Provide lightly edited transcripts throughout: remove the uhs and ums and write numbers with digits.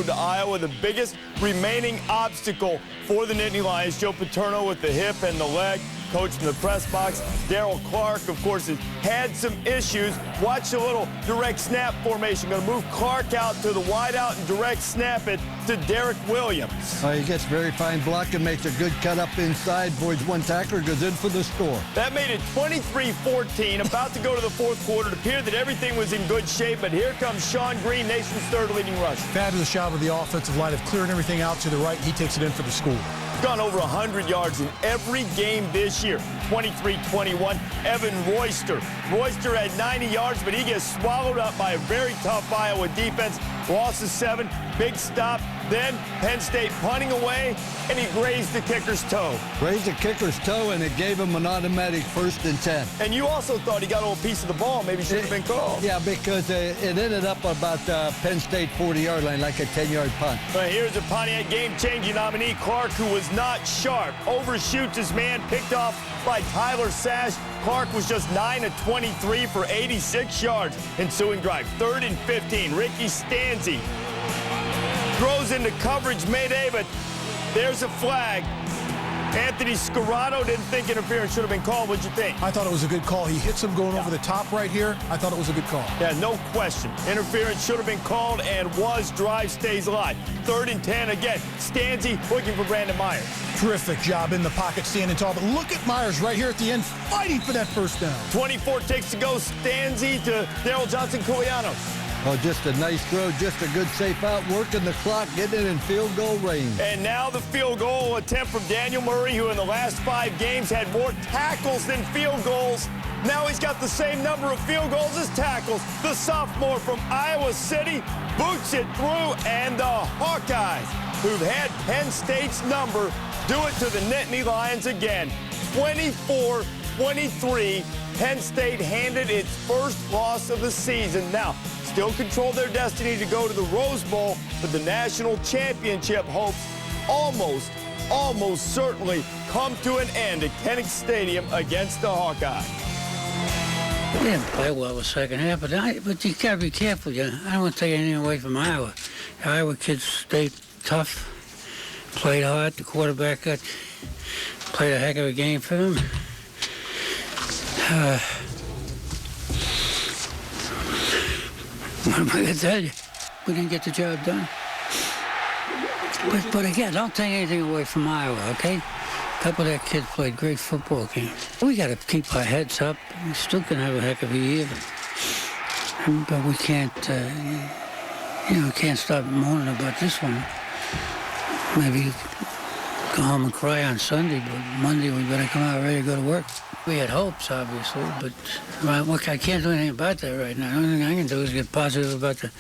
to Iowa, the biggest remaining obstacle for the Nittany Lions. Joe Paterno with the hip and the leg. Coach from the press box, Daryl Clark, of course, has had some issues. Watch a little direct snap formation. Going to move Clark out to the wide out and direct snap it to Derek Williams. He gets very fine block and makes a good cut up inside. Voids one tackler, goes in for the score. That made it 23-14. About to go to the fourth quarter. It appeared that everything was in good shape, but here comes Sean Green, nation's third leading rusher. Fabulous job of the offensive line of clearing everything out to the right. He takes it in for the score. Gone over 100 yards in every game this year. 23-21. Evan Royster. Royster had 90 yards, but he gets swallowed up by a very tough Iowa defense. Loss of 7. Big stop. Then Penn State punting away, and he grazed the kicker's toe. Grazed the kicker's toe, and it gave him an automatic 1st and 10. And you also thought he got a little piece of the ball. Maybe should have been called. Yeah, because it ended up about Penn State 40-yard line, like a 10-yard punt. But here's a Pontiac game-changing nominee, Clark, who was not sharp. Overshoots his man, picked off by Tyler Sash. Clark was just 9 of 23 for 86 yards. Ensuing drive, 3rd and 15. Ricky Stanzi throws into coverage mayday, but there's a flag. Anthony Scarrato didn't think interference should have been called. What'd you think? I thought it was a good call. He hits him going over the top right here. I thought it was a good call. Yeah, no question. Interference should have been called and was. Drive stays alive. 3rd and 10 again. Stanzi looking for Brandon Myers. Terrific job in the pocket, standing tall. But look at Myers right here at the end, fighting for that first down. 24 ticks to go. Stanzi to Daryl Johnson-Culianos. Oh, just a nice throw, just a good safe out, working the clock, getting it in field goal range. And now the field goal attempt from Daniel Murray, who in the last 5 games had more tackles than field goals. Now he's got the same number of field goals as tackles. The sophomore from Iowa City boots it through, and the Hawkeyes, who've had Penn State's number, do it to the Nittany Lions again. 24-23, Penn State handed its first loss of the season. Now, still control their destiny to go to the Rose Bowl, but the national championship hopes almost certainly come to an end at Kinnick Stadium against the Hawkeyes. We didn't play well the second half, but you got to be careful. I don't want to take anything away from Iowa. The Iowa kids stayed tough, played hard. The quarterback played a heck of a game for them. What am I going to tell you? We didn't get the job done. But again, don't take anything away from Iowa, okay? A couple of their kids played great football games. We got to keep our heads up. We still can have a heck of a year. But we can't, can't stop moaning about this one. Maybe go home and cry on Sunday, but Monday we better come out ready to go to work. We had hopes, obviously, but I can't do anything about that right now. The only thing I can do is get positive about the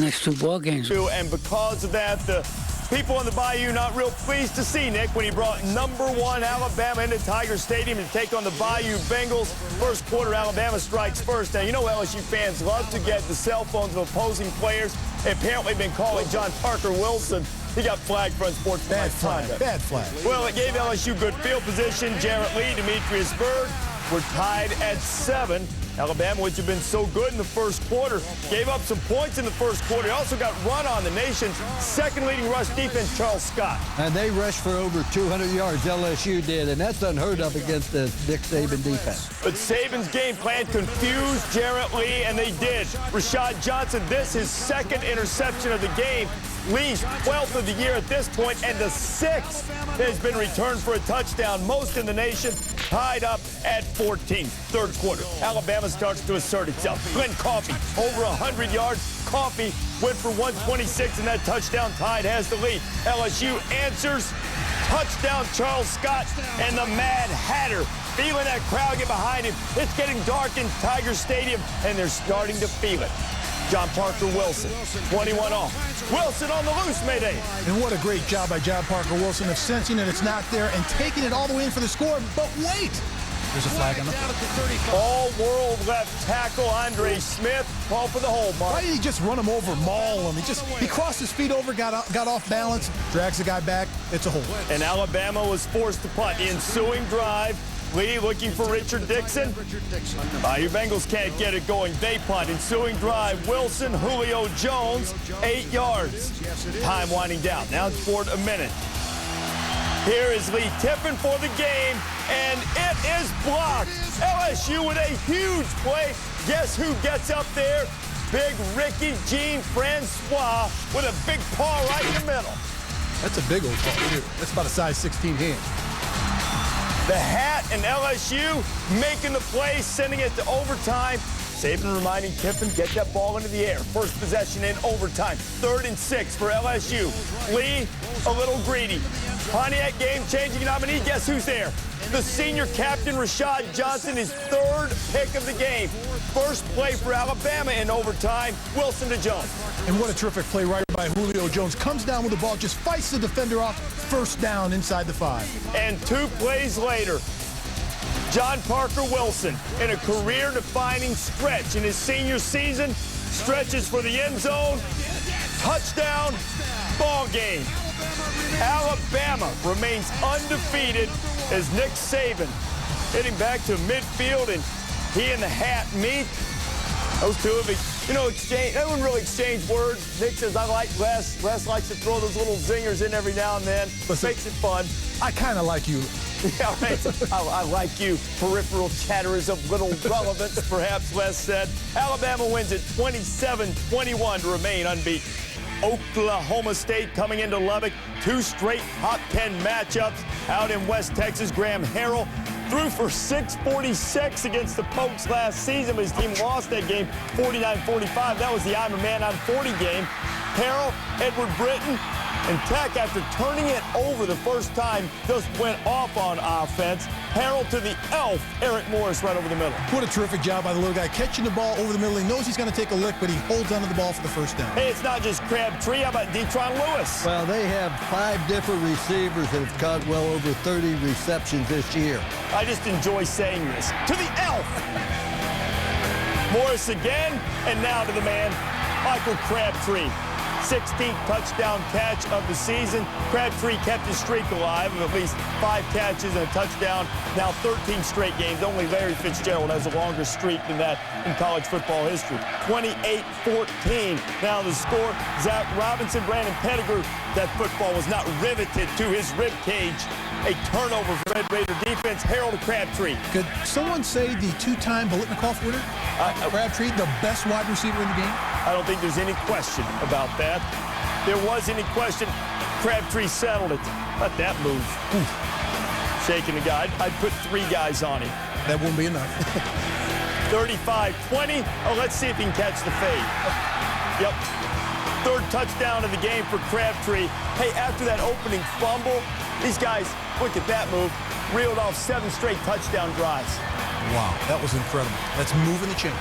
next 2 ball games. And because of that, the people on the Bayou not real pleased to see Nick when he brought #1 Alabama into Tiger Stadium to take on the Bayou Bengals. First quarter, Alabama strikes first. Now, you know LSU fans love to get the cell phones of opposing players. They apparently been calling John Parker Wilson. He got flagged for unsportsmanlike conduct. Bad flag. Well, it gave LSU good field position. Jarrett Lee, Demetrius Byrd were tied at 7. Alabama, which had been so good in the first quarter, gave up some points in the first quarter. He also got run on. The nation's second leading rush defense, Charles Scott. And they rushed for over 200 yards, LSU did, and that's unheard of against the Nick Saban defense. But Saban's game plan confused Jarrett Lee, and they did. Rashad Johnson, this his 2nd interception of the game. Lee's 12th of the year at this point, and the 6th has been returned for a touchdown. Most in the nation, tied up at 14. Third quarter, Alabama starts to assert itself. Glenn Coffey, over 100 yards. Coffey went for 126, and that touchdown Tide has the lead. LSU answers. Touchdown, Charles Scott, and the Mad Hatter. Feeling that crowd get behind him. It's getting dark in Tiger Stadium, and they're starting to feel it. John Parker Wilson, 21 off. Wilson on the loose, mayday. And what a great job by John Parker Wilson of sensing that it's not there and taking it all the way in for the score. But wait, there's a flag on the play. All-world left tackle Andre Smith called for the hold, Mark. Why did he just run him over, maul him? He crossed his feet over, got off balance, drags the guy back. It's a hold. And Alabama was forced to punt. The ensuing drive, Lee looking for Richard Dixon. Your Bengals can't get it going. They punt. Ensuing drive. Wilson, Julio Jones, 8 yards. Time winding down. Now it's for a minute. Here is Lee Tippin for the game, and it is blocked. LSU with a huge play. Guess who gets up there? Big Ricky Jean Francois with a big paw right in the middle. That's a big old paw, too. That's about a size 16 hand. The Hat and LSU making the play, sending it to overtime. Saban reminding Tippin, get that ball into the air. First possession in overtime. 3rd and 6 for LSU. Lee, a little greedy. Pontiac game-changing nominee, guess who's there? The senior captain, Rashad Johnson, his 3rd pick of the game. First play for Alabama in overtime. Wilson to Jones. And what a terrific play right by Julio Jones. Comes down with the ball, just fights the defender off. First down inside the 5. And 2 plays later, John Parker Wilson, in a career-defining stretch in his senior season, stretches for the end zone, touchdown, ball game. Alabama remains undefeated as Nick Saban hitting back to midfield, and he and the Hat meet. Those two of exchange. They wouldn't really exchange words. Nick says, I like Les. Les likes to throw those little zingers in every now and then. Listen, makes it fun. I kind of like you. Yeah, right. I like you. Peripheral chatterers of little relevance, perhaps Les said. Alabama wins at 27-21 to remain unbeaten. Oklahoma State coming into Lubbock. 2 straight top 10 matchups out in West Texas. Graham Harrell threw for 646 against the Pokes last season, but his team lost that game 49-45. That was the I'm a man, I'm 40 game. Harrell, Edward Britton, and Tech, after turning it over the first time, just went off on offense. Harrell to the elf, Eric Morris, right over the middle. What a terrific job by the little guy, catching the ball over the middle. He knows he's going to take a lick, but he holds onto the ball for the first down. Hey, it's not just Crabtree. How about Detron Lewis? Well, they have 5 different receivers that have caught well over 30 receptions this year. I just enjoy saying this. To the elf. Morris again, and now to the man, Michael Crabtree. 16th touchdown catch of the season. Crabtree kept his streak alive of at least 5 catches and a touchdown. Now 13 straight games. Only Larry Fitzgerald has a longer streak than that in college football history. 28-14. Now the score. Zach Robinson, Brandon Pettigrew. That football was not riveted to his rib cage. A turnover for Red Raider defense. Harold Crabtree. Could someone say the 2-time Biletnikoff winner? Crabtree, the best wide receiver in the game? I don't think there's any question about that. There was any question. Crabtree settled it. Let that move. Shaking the guy. I'd put 3 guys on him. That won't be enough. 35-20. Oh, let's see if he can catch the fade. Yep. 3rd touchdown of the game for Crabtree. Hey, after that opening fumble, these guys, look at that move, reeled off 7 straight touchdown drives. Wow, that was incredible. That's moving the chain.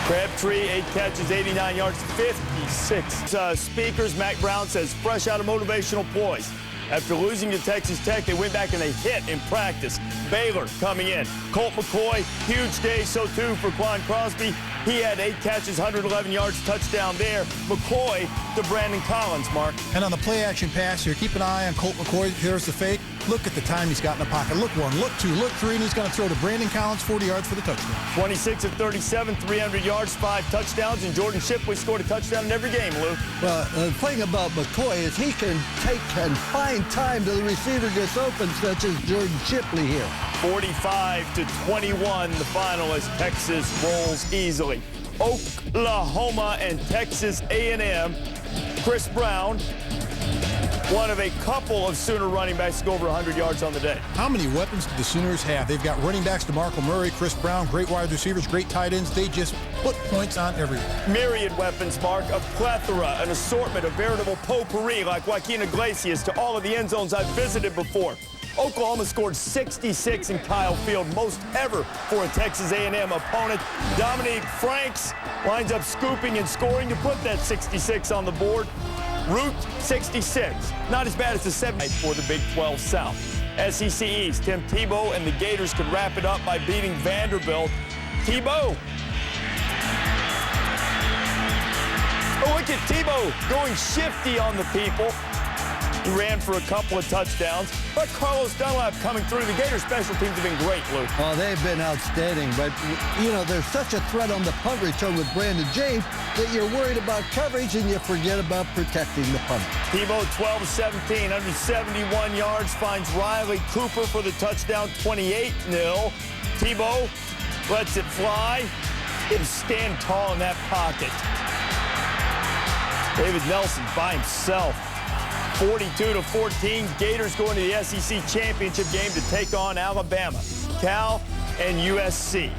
Crabtree, 8 catches, 89 yards, 56. Speakers, Mac Brown says, fresh out of motivational ploys. After losing to Texas Tech, they went back and they hit in practice. Baylor coming in. Colt McCoy, huge day, so too for Quan Crosby. He had 8 catches, 111 yards, touchdown there. McCoy to Brandon Collins, Mark. And on the play-action pass here, keep an eye on Colt McCoy. Here's the fake. Look at the time he's got in the pocket. Look 1, look 2, look 3, and he's going to throw to Brandon Collins, 40 yards for the touchdown. 26 of 37, 300 yards, 5 touchdowns, and Jordan Shipley scored a touchdown in every game, Lou. Well, the thing about McCoy is he can take and find time till the receiver gets open, such as Jordan Shipley here. 45-21, the final as Texas rolls easily. Oklahoma and Texas A&M. Chris Brown, one of a couple of Sooner running backs to go over 100 yards on the day. How many weapons do the Sooners have? They've got running backs DeMarco Murray, Chris Brown, great wide receivers, great tight ends. They just put points on everyone. Myriad weapons, Mark, a plethora, an assortment, a veritable potpourri like Joaquin Iglesias to all of the end zones I've visited before. Oklahoma scored 66 in Kyle Field, most ever for a Texas A&M opponent. Dominique Franks lines up scooping and scoring to put that 66 on the board. Route 66, not as bad as the 7 for the Big 12 South. SEC East, Tim Tebow and the Gators could wrap it up by beating Vanderbilt. Tebow. Oh, look at Tebow going shifty on the people. He ran for a couple of touchdowns. But Carlos Dunlap coming through. The Gators special teams have been great, Luke. Oh, they've been outstanding. But, you know, there's such a threat on the punt return with Brandon James that you're worried about coverage and you forget about protecting the punt. Tebow 12-17, under 71 yards, finds Riley Cooper for the touchdown, 28-0. Tebow lets it fly. Didn't stand tall in that pocket. David Nelson by himself. 42-14, Gators going to the SEC championship game to take on Alabama, Cal, and USC.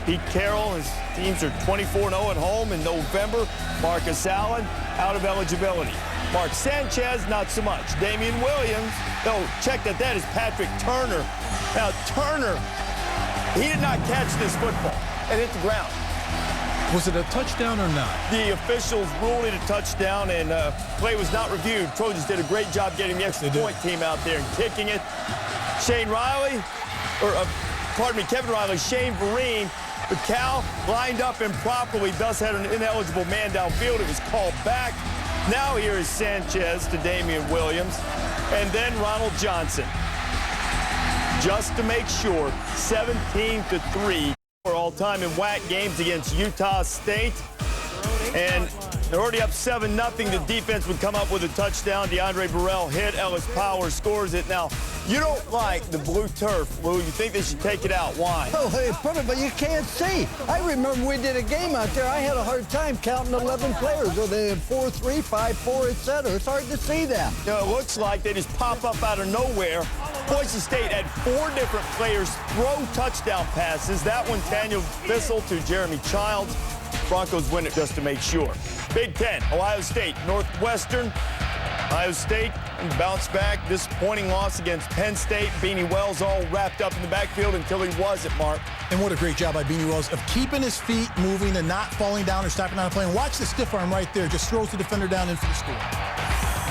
Pete Carroll, his teams are 24-0 at home in November. Marcus Allen out of eligibility. Mark Sanchez, not so much. Damian Williams, no, check that is Patrick Turner. Now, Turner, he did not catch this football and hit the ground. Was it a touchdown or not? The officials ruled it a touchdown, and play was not reviewed. Trojans did a great job getting the extra point team out there and kicking it. Kevin Riley, Shane Vereen, but Cal lined up improperly, thus had an ineligible man downfield. It was called back. Now here is Sanchez to Damian Williams, and then Ronald Johnson. Just to make sure, 17-3. All-time in WAC games against Utah State. And they're already up 7-0. The defense would come up with a touchdown. DeAndre Burrell hit. Ellis Powers scores it. Now, you don't like the blue turf, Lou. You think they should take it out. Why? Oh, hey, but you can't see. I remember we did a game out there. I had a hard time counting 11 players. So they had 4-3, 5-4, etc. It's hard to see that. You know, it looks like they just pop up out of nowhere. Boise State had 4 different players throw touchdown passes. That one, Daniel Bissell to Jeremy Childs. Broncos win it just to make sure. Big Ten, Ohio State, Northwestern. Ohio State bounced back. Disappointing loss against Penn State. Beanie Wells all wrapped up in the backfield until he wasn't, Mark. And what a great job by Beanie Wells of keeping his feet moving and not falling down or stopping down the play. And watch the stiff arm right there. Just throws the defender down in for the score.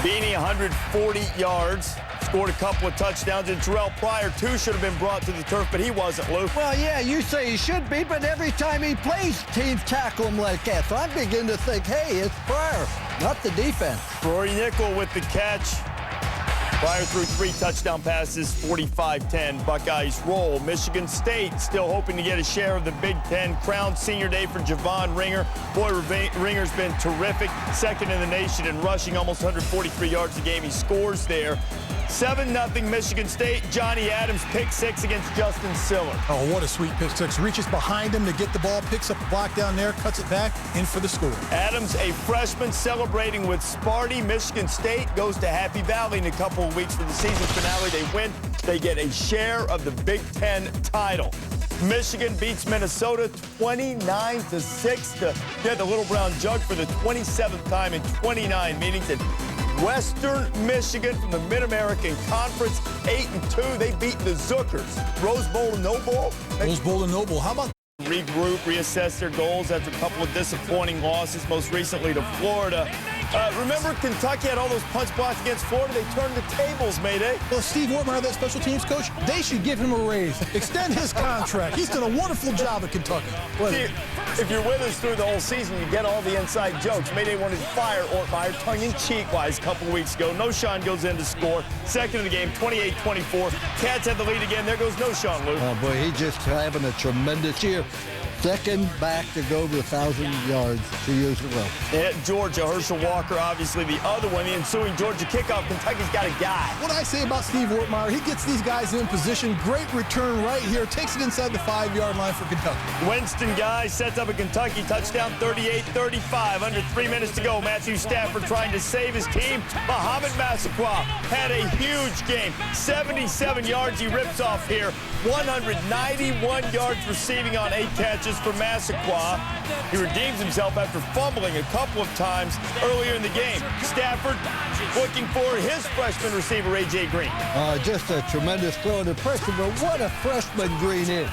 Beanie, 140 yards. Scored a couple of touchdowns, and Terrell Pryor, too, should have been brought to the turf, but he wasn't, Luke. Well, yeah, you say he should be, but every time he plays, teams tackle him like that. So I'm beginning to think, hey, it's Pryor, not the defense. Rory Nickel with the catch. Pryor threw 3 touchdown passes, 45-10. Buckeyes roll. Michigan State still hoping to get a share of the Big Ten crown. Senior day for Javon Ringer. Boy, Ringer's been terrific. Second in the nation in rushing, almost 143 yards a game. He scores there. 7-0 Michigan State. Johnny Adams pick 6 against Justin Siller. Oh, what a sweet pick 6. Reaches behind him to get the ball, picks up the block down there, cuts it back, in for the score. Adams, a freshman, celebrating with Sparty. Michigan State goes to Happy Valley in a couple of weeks for the season finale. They win. They get a share of the Big Ten title. Michigan beats Minnesota 29-6 to get the Little Brown Jug for the 27th time in 29 meetings. And Western Michigan from the Mid-American Conference, 8-2. They beat the Zookers. Rose Bowl and No Bowl. Rose Bowl and No Bowl. How about regroup, reassess their goals after a couple of disappointing losses, most recently to Florida. Remember Kentucky had all those punts blocked against Florida? They turned the tables, Mayday. Well, Steve Wortmeyer, that special teams coach, they should give him a raise. Extend his contract. He's done a wonderful job at Kentucky. See, if you're with us through the whole season, you get all the inside jokes. Mayday wanted to fire Ortmeyer tongue-in-cheek-wise a couple of weeks ago. Noshawn goes in to score. Second of the game, 28-24. Cats had the lead again. There goes Noshawn, Luke. Oh, boy, he's just having a tremendous year. Second back to go over 1,000 yards 2 years in a row. At Georgia, Herschel Walker, obviously the other one. The ensuing Georgia kickoff, Kentucky's got a guy. What I say about Steve Wortmeyer, he gets these guys in position. Great return right here. Takes it inside the 5-yard line for Kentucky. Winston Guy sets up a Kentucky touchdown, 38-35. Under 3 minutes to go. Matthew Stafford trying to save his team. Muhammad Massaquoi had a huge game. 77 yards he rips off here. 191 yards receiving on 8 catches for Massaquoi. He redeems himself after fumbling a couple of times earlier in the game. Stafford looking for his freshman receiver, A.J. Green. Just a tremendous throw to freshman, but what a freshman Green is.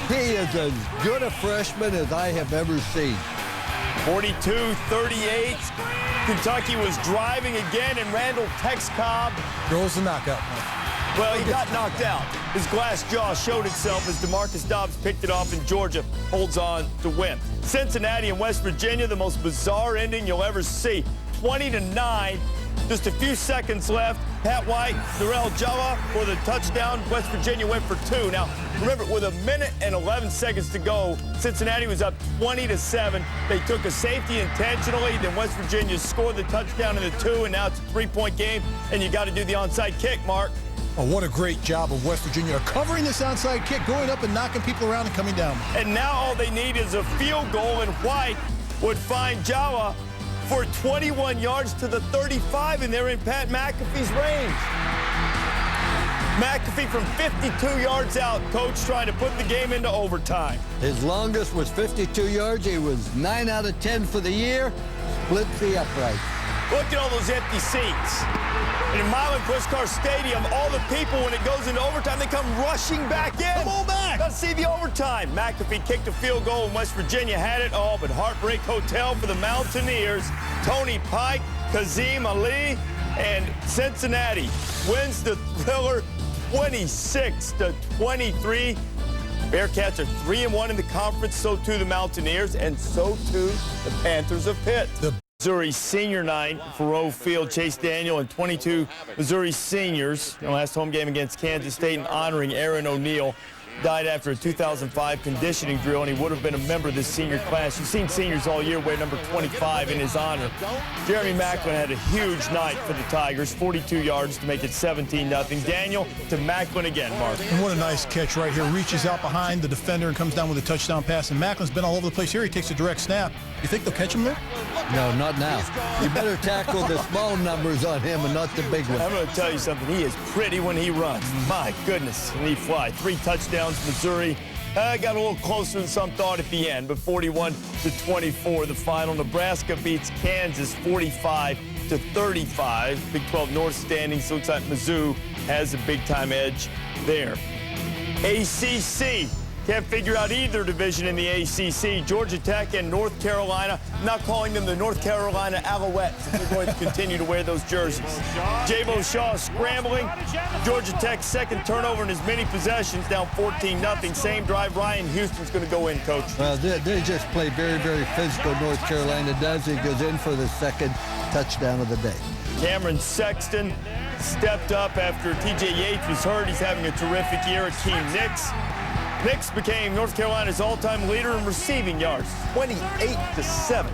He is as good a freshman as I have ever seen. 42-38. Kentucky was driving again, and Randall Tex-Cobb throws the knockout. Well, he got knocked out. His glass jaw showed itself as DeMarcus Dobbs picked it off, and Georgia holds on to win. Cincinnati and West Virginia, the most bizarre ending you'll ever see. 20-9. Just a few seconds left. Pat White, Darrell Jawa for the touchdown. West Virginia went for 2. Now, remember, with 1 minute and 11 seconds to go, Cincinnati was up 20-7. They took a safety intentionally. Then West Virginia scored the touchdown in the 2, and now it's a 3-point game, and you got to do the onside kick, Mark. Oh, what a great job of West Virginia covering this onside kick, going up and knocking people around and coming down. And now all they need is a field goal, and White would find Jawa for 21 yards to the 35, and they're in Pat McAfee's range. McAfee from 52 yards out, Coach trying to put the game into overtime. His longest was 52 yards. He was 9 out of 10 for the year. Split the upright. Look at all those empty seats. And in Milan Puskar Stadium, all the people, when it goes into overtime, they come rushing back in. Come on back. Let's see the overtime. McAfee kicked a field goal, and West Virginia had it all, but Heartbreak Hotel for the Mountaineers. Tony Pike, Kazim Ali, and Cincinnati wins the thriller 26-23. Bearcats are 3-1 in the conference, so too the Mountaineers, and so too the Panthers of Pitt. Missouri senior night for Rowe Field. Chase Daniel and 22 Missouri seniors. The last home game against Kansas State and honoring Aaron O'Neal. Died after a 2005 conditioning drill, and he would have been a member of this senior class. You've seen seniors all year wear number 25 in his honor. Jeremy Macklin had a huge night for the Tigers, 42 yards to make it 17-0. Daniel to Macklin again, Mark. And what a nice catch right here. Reaches out behind the defender and comes down with a touchdown pass. And Macklin's been all over the place here. He takes a direct snap. You think they'll catch him there? No, not now. You better tackle the small numbers on him and not the big ones. I'm going to tell you something. He is pretty when he runs. My goodness, and he fly. 3 touchdowns, Missouri. Got a little closer than some thought at the end, but 41-24 the final. Nebraska beats Kansas 45-35. Big 12 North standings. Looks like Mizzou has a big-time edge there. ACC. Can't figure out either division in the ACC. Georgia Tech and North Carolina. I'm not calling them the North Carolina Alouettes. They're going to continue to wear those jerseys. Jabo Shaw scrambling. Georgia Tech's second turnover in as many possessions, down 14-0. Same drive. Ryan Houston's going to go in, Coach. Well, they just play very, very physical. North Carolina does. He goes in for the second touchdown of the day. Cameron Sexton stepped up after T.J. Yates was hurt. He's having a terrific year. Akeem Nicks. Nicks became North Carolina's all-time leader in receiving yards, 28-7.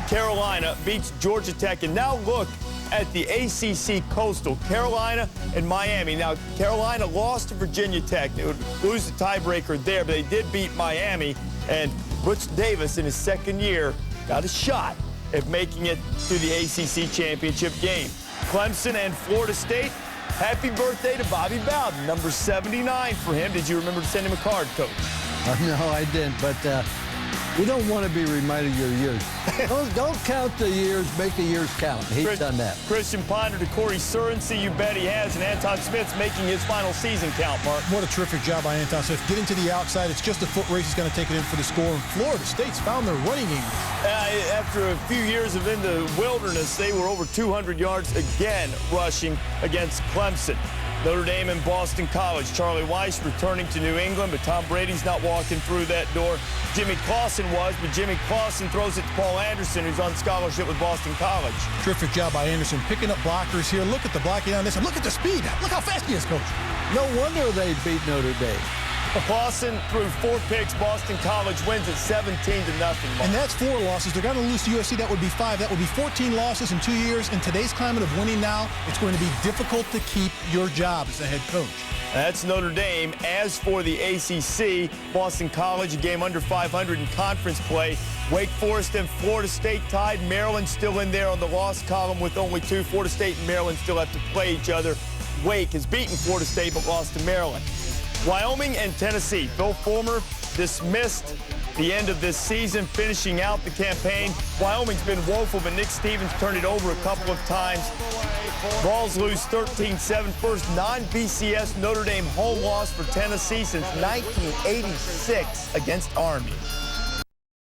Carolina beats Georgia Tech, and now look at the ACC Coastal, Carolina and Miami. Now, Carolina lost to Virginia Tech. They would lose the tiebreaker there, but they did beat Miami, and Butch Davis in his second year got a shot at making it to the ACC championship game. Clemson and Florida State. Happy birthday to Bobby Bowden, number 79 for him. Did you remember to send him a card, Coach? No, I didn't, but we don't want to be reminded of your years. Don't count the years, make the years count. He's done that. Christian Ponder to Corey Surrency, you bet he has, and Anton Smith's making his final season count, Mark. What a terrific job by Anton Smith. Getting to the outside, it's just a foot race. He's going to take it in for the score. And Florida State's found their running game. After a few years of in the wilderness, they were over 200 yards again rushing against Clemson. Notre Dame and Boston College. Charlie Weiss returning to New England, but Tom Brady's not walking through that door. Jimmy Clausen was, but Jimmy Clausen throws it to Paul Anderson, who's on scholarship with Boston College. Terrific job by Anderson, picking up blockers here. Look at the blocking on this, and look at the speed. Look how fast he is, Coach. No wonder they beat Notre Dame. Clausen threw 4 picks. Boston College wins at 17-0. And that's 4 losses. They're going to lose to USC. That would be 5. That would be 14 losses in 2 years. In today's climate of winning now, it's going to be difficult to keep your job as the head coach. That's Notre Dame. As for the ACC, Boston College, a game under 500 in conference play. Wake Forest and Florida State tied. Maryland still in there on the loss column with only 2. Florida State and Maryland still have to play each other. Wake has beaten Florida State but lost to Maryland. Wyoming and Tennessee. Bill Fulmer dismissed the end of this season, finishing out the campaign. Wyoming's been woeful, but Nick Stevens turned it over a couple of times. Vols lose 13-7. First non-BCS Notre Dame home loss for Tennessee since 1986 against Army.